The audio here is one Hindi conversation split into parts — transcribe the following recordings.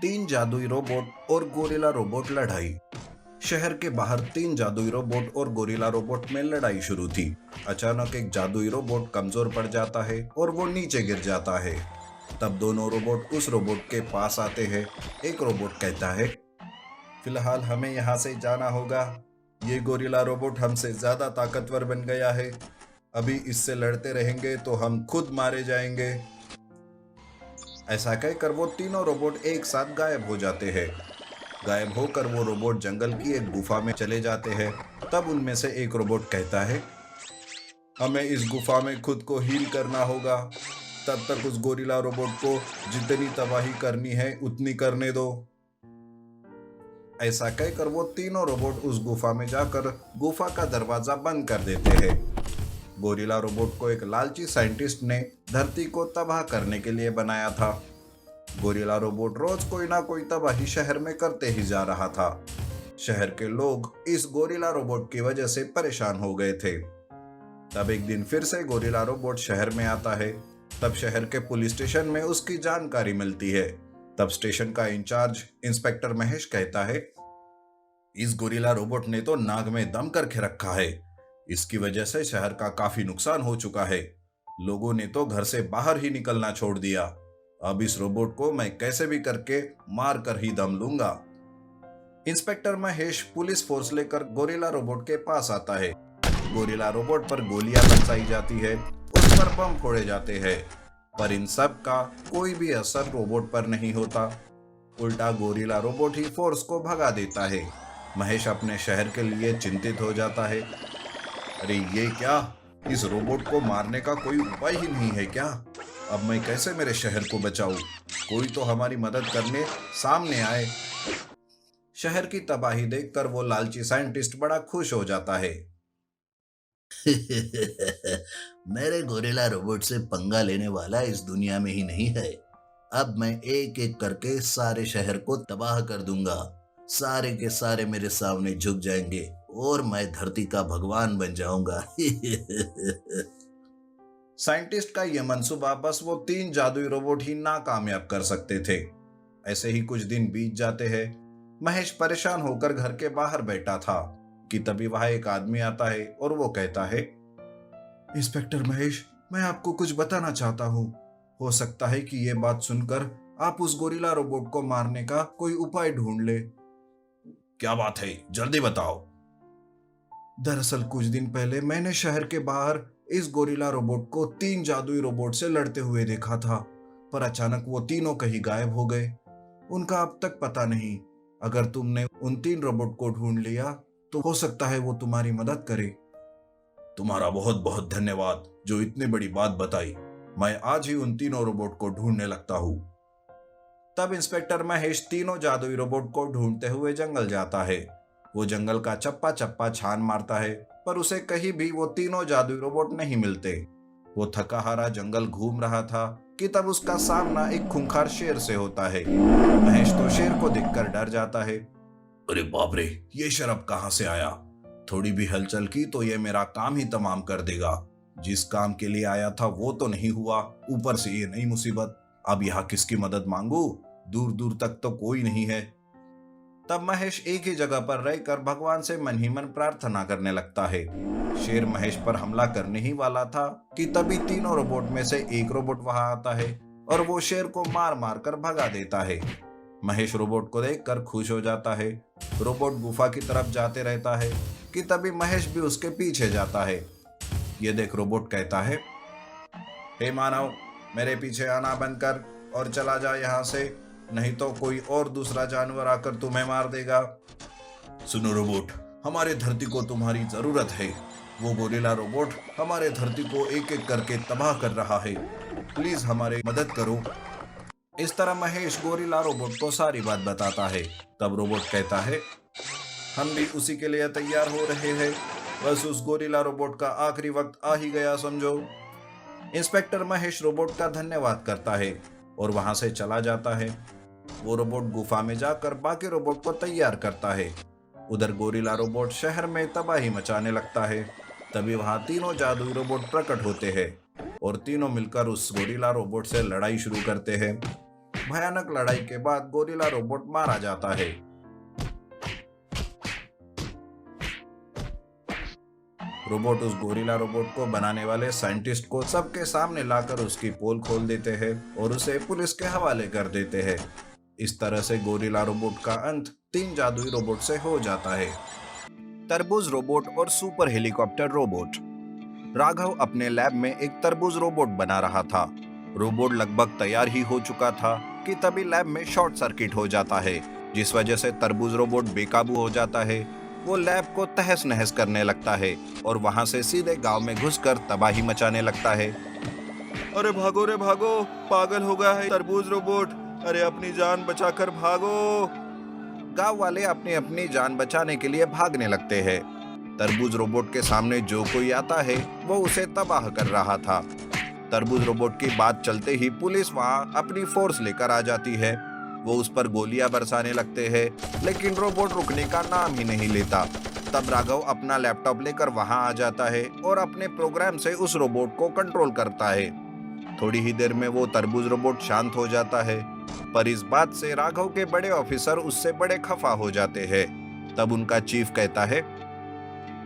तीन जादुई रोबोट और गोरिल्ला रोबोट लड़ाई। शहर के बाहर तीन जादुई रोबोट और गोरिल्ला रोबोट में लड़ाई शुरू थी। अचानक एक जादुई रोबोट कमजोर पड़ जाता है और वो नीचे गिर जाता है। तब दोनों रोबोट उस रोबोट के पास आते हैं। एक रोबोट कहता है, फिलहाल हमें यहाँ से जाना होगा। ये गोरिल्ला रोबोट हमसे ज्यादा ताकतवर बन गया है। अभी इससे लड़ते रहेंगे तो हम खुद मारे जाएंगे। ऐसा कहकर वो तीनों रोबोट एक साथ गायब हो जाते हैं। गायब होकर वो रोबोट जंगल की एक गुफा में चले जाते हैं। तब उनमें से एक रोबोट कहता है, हमें इस गुफा में खुद को हील करना होगा। तब तक उस गोरिल्ला रोबोट को जितनी तबाही करनी है उतनी करने दो। ऐसा कहकर वो तीनों रोबोट उस गुफा में जाकर गुफा का दरवाजा बंद कर देते हैं। गोरिल्ला रोबोट को एक लालची साइंटिस्ट ने धरती को तबाह करने के लिए बनाया था। गोरिल्ला रोबोट रोज कोई ना कोई तबाही शहर में करते ही जा रहा था। शहर के लोग इस गोरिल्ला रोबोट की वजह से परेशान हो गए थे। तब एक दिन फिर से गोरिल्ला रोबोट शहर में आता है। तब शहर के पुलिस स्टेशन में उसकी जानकारी मिलती है। तब स्टेशन का इंचार्ज इंस्पेक्टर महेश कहता है, इस गोरिल्ला रोबोट ने तो नाक में दम करके रखा है। इसकी वजह से शहर का काफी नुकसान हो चुका है। लोगों ने तो घर से बाहर ही निकलना छोड़ दिया। अब इस रोबोट को मैं कैसे भी करके मार कर ही दम लूंगा। इंस्पेक्टर महेश पुलिस फोर्स लेकर गोरिल्ला रोबोट के पास आता है। गोरिल्ला रोबोट पर गोलियां बरसाई जाती है, उस पर बम फोड़े जाते हैं, पर इन सब का कोई भी असर रोबोट पर नहीं होता। उल्टा गोरिल्ला रोबोट ही फोर्स को भगा देता है। महेश अपने शहर के लिए चिंतित हो जाता है। अरे ये क्या, इस रोबोट को मारने का कोई उपाय ही नहीं है क्या? अब मैं कैसे मेरे शहर को बचाऊं? कोई तो हमारी मदद करने सामने आए। शहर की तबाही देखकर वो लालची साइंटिस्ट बड़ा खुश हो जाता है। मेरे गोरिल्ला रोबोट से पंगा लेने वाला इस दुनिया में ही नहीं है। अब मैं एक एक करके सारे शहर को तबाह कर दूंगा। सारे के सारे मेरे सामने झुक जाएंगे और मैं धरती का भगवान बन जाऊंगा। साइंटिस्ट का यह मंसूबा बस वो तीन जादुई रोबोट ही नाकामयाब कर सकते थे। ऐसे ही कुछ दिन बीत जाते हैं। महेश परेशान होकर घर के बाहर बैठा था कि तभी वहां एक आदमी आता है और वो कहता है, इंस्पेक्टर महेश, मैं आपको कुछ बताना चाहता हूँ। हो सकता है कि ये बात सुनकर आप उस गोरिल्ला रोबोट को मारने का कोई उपाय ढूंढ ले। क्या बात है, जल्दी बताओ। दरअसल कुछ दिन पहले मैंने शहर के बाहर इस गोरिल्ला रोबोट को तीन जादुई रोबोट से लड़ते हुए देखा था, पर अचानक वो तीनों कहीं गायब हो गए। उनका अब तक पता नहीं। अगर तुमने उन तीन रोबोट को ढूंढ लिया तो हो सकता है वो तुम्हारी मदद करे। तुम्हारा बहुत बहुत धन्यवाद जो इतनी बड़ी बात बताई। मैं आज ही उन तीनों रोबोट को ढूंढने लगता हूँ। तब इंस्पेक्टर महेश तीनों जादुई रोबोट को ढूंढते हुए जंगल जाता है। वो जंगल का चप्पा चप्पा छान मारता है, पर उसे कहीं भी वो तीनों जादुई रोबोट नहीं मिलते। वो थका हारा जंगल घूम रहा था कि तब उसका सामना एक खूंखार शेर से होता है। महेश तो शेर को देखकर डर जाता है। अरे बाप रे, ये शेर अब कहां से आया? थोड़ी भी हलचल की तो ये मेरा काम ही तमाम कर देगा। जिस काम के लिए आया था वो तो नहीं हुआ, ऊपर से ये नई मुसीबत। अब यहाँ किसकी मदद मांगू? दूर दूर तक तो कोई नहीं है। तब महेश एक ही जगह पर रहकर भगवान से मन ही मन प्रार्थना करने लगता है। शेर महेश पर हमला करने ही वाला था कि तभी तीनों रोबोट में से एक रोबोट वहां आता है और वो शेर को मार मार कर भगा देता है। महेश रोबोट को देखकर खुश हो जाता है। रोबोट गुफा की तरफ जाते रहता है कि तभी महेश भी उसके पीछे जाता है। ये देख रोबोट कहता है, हे मानव, मेरे पीछे आना बंद कर और चला जा यहाँ से, नहीं तो कोई और दूसरा जानवर आकर तुम्हें मार देगा। सुनो रोबोट, हमारे धरती को तुम्हारी जरूरत है। वो गोरिल्ला रोबोट हमारे धरती को एक एक करके तबाह कर रहा है। प्लीज हमारी मदद करो। इस तरह महेश गोरिल्ला रोबोट को सारी बात बताता है। तब रोबोट कहता है, हम भी उसी के लिए तैयार हो रहे हैं। बस उस गोरिल्ला रोबोट का आखिरी वक्त आ ही गया समझो। इंस्पेक्टर महेश रोबोट का धन्यवाद करता है और वहां से चला जाता है। वो रोबोट गुफा में जाकर बाकी रोबोट को तैयार करता है। उधर गोरिल्ला रोबोट शहर में तबाही मचाने लगता है। तभी वहां तीनों जादुई रोबोट प्रकट होते हैं और तीनों मिलकर उस गोरिल्ला रोबोट से लड़ाई शुरू करते हैं। भयानक लड़ाई के बाद गोरिल्ला रोबोट मारा जाता है। रोबोट उस गोरिल्ला रोबोट को बनाने वाले साइंटिस्ट को सबके सामने लाकर उसकी पोल खोल देते हैं और उसे पुलिस के हवाले कर देते हैं। इस तरह से गोरिल्ला रोबोट का अंत 3 जादुई रोबोट से हो जाता है। तरबूज रोबोट और सुपर हेलीकॉप्टर रोबोट। राघव अपने लैब में एक तरबूज रोबोट बना रहा था। रोबोट लगभग तैयार ही हो चुका था कि तभी लैब में शॉर्ट सर्किट हो जाता है, जिस वजह से तरबूज रोबोट बेकाबू हो जाता है। वो लैब को तहस नहस करने लगता है और वहां से सीधे गांव में घुसकर तबाही मचाने लगता है। अरे भागो रे भागो, पागल हो गया है तरबूज रोबोट। अरे अपनी जान बचाकर भागो। गांव वाले अपनी अपनी जान बचाने के लिए भागने लगते हैं। तरबूज रोबोट के सामने जो कोई आता है वो उसे तबाह कर रहा था। तरबूज रोबोट की बात चलते ही पुलिस वहां अपनी फोर्स लेकर आ जाती है। वो उस पर गोलियां बरसाने लगते हैं, लेकिन रोबोट रुकने का नाम ही नहीं लेता। तब राघव अपना लैपटॉप लेकर वहां आ जाता है और अपने प्रोग्राम से उस रोबोट को कंट्रोल करता है। थोड़ी ही देर में वो तरबूज रोबोट शांत हो जाता है, पर इस बात से राघव के बड़े ऑफिसर उससे बड़े खफा हो जाते हैं। तब उनका चीफ कहता है,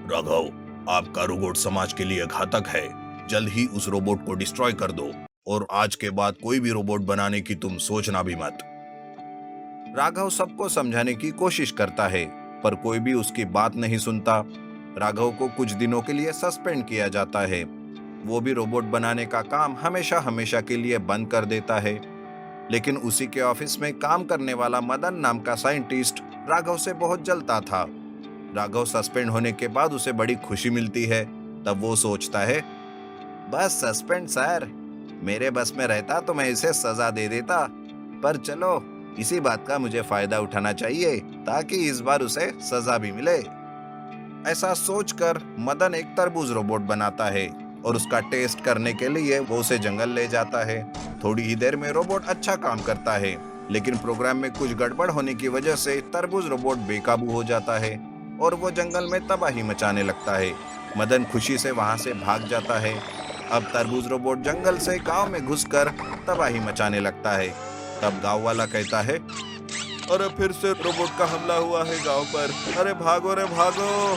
राघव, आपका रोबोट समाज के लिए घातक है। जल्द ही उस रोबोट को डिस्ट्रॉय कर दो और आज के बाद कोई भी रोबोट बनाने की तुम सोचना भी मत। राघव सबको समझाने की कोशिश करता है, पर कोई भी उसकी बात नहीं सुनता। राघव को कुछ दिनों के लिए सस्पेंड किया जाता है। वो भी रोबोट बनाने का काम हमेशा हमेशा के लिए बंद कर देता है। लेकिन उसी के ऑफिस में काम करने वाला मदन नाम का साइंटिस्ट राघव से बहुत जलता था। राघव सस्पेंड होने के बाद उसे बड़ी खुशी मिलती है। तब वो सोचता है, बस सस्पेंड सर, मेरे बस में रहता तो मैं इसे सजा दे देता, पर चलो इसी बात का मुझे फायदा उठाना चाहिए ताकि इस बार उसे सजा भी मिले। ऐसा सोचकर मदन एक तरबूज रोबोट बनाता है और उसका टेस्ट करने के लिए वो उसे जंगल ले जाता है। थोड़ी ही देर में रोबोट अच्छा काम करता है, लेकिन प्रोग्राम में कुछ गड़बड़ होने की वजह से तरबूज रोबोट बेकाबू हो जाता है और वो जंगल में तबाही मचाने लगता है। मदन खुशी से वहां से भाग जाता है। अब तरबूज रोबोट जंगल से गांव में घुसकर तबाही मचाने लगता है। तब गांव वाला कहता है, अरे फिर से रोबोट का हमला हुआ है गांव पर। अरे भागो रे भागो।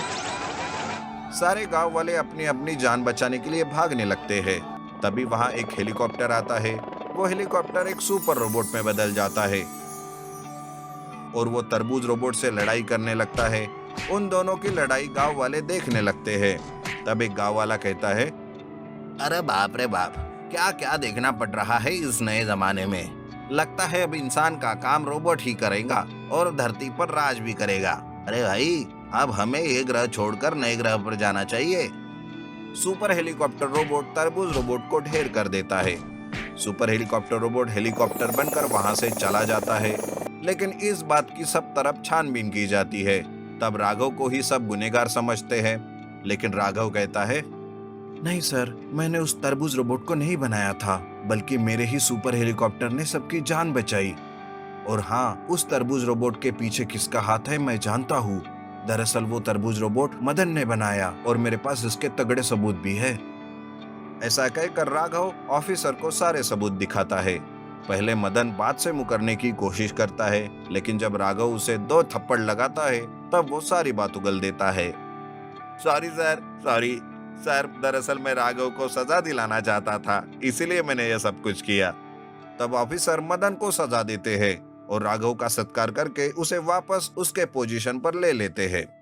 सारे गांव वाले अपनी अपनी जान बचाने के लिए भागने लगते हैं। तभी वहां एक हेलीकॉप्टर आता है। वो हेलीकॉप्टर एक सुपर रोबोट में बदल जाता है और वो तरबूज रोबोट से लड़ाई करने लगता है। उन दोनों की लड़ाई गांव वाले देखने लगते हैं। तब एक गांव वाला कहता है, अरे बाप रे बाप, क्या क्या देखना पड़ रहा है इस नए जमाने में। लगता है अब इंसान का काम रोबोट ही करेगा और धरती पर राज भी करेगा। अरे भाई, अब हमें ये ग्रह छोड़कर नए ग्रह पर जाना चाहिए। सुपर हेलीकॉप्टर रोबोट तरबूज रोबोट को ढेर कर देता है। सुपर हेलीकॉप्टर रोबोट हेलीकॉप्टर बनकर वहां से चला जाता है, लेकिन इस बात की सब तरफ छानबीन की जाती है। तब राघव को ही सब गुनहगार समझते हैं, लेकिन राघव कहता है, नहीं सर, मैंने उस तरबूज रोबोट को नहीं बनाया था, बल्कि मेरे ही सुपर हेलीकॉप्टर ने सबकी जान बचाई। और हाँ, उस तरबूज रोबोट के पीछे किसका हाथ है मैं जानता हूँ। दरअसल वो तरबूज रोबोट मदन ने बनाया और मेरे पास इसके तगड़े सबूत भी है। ऐसा कहकर राघव ऑफिसर को सारे सबूत दिखाता है। पहले मदन बात से मुकरने की कोशिश करता है, लेकिन जब राघव उसे 2 थप्पड़ लगाता है तब वो सारी बात उगल देता है। सॉरी सर, सॉरी सर, दरअसल मैं राघव को सजा दिलाना चाहता था, इसीलिए मैंने यह सब कुछ किया। तब ऑफिसर मदन को सजा देते हैं और राघव का सत्कार करके उसे वापस उसके पोजीशन पर ले लेते हैं।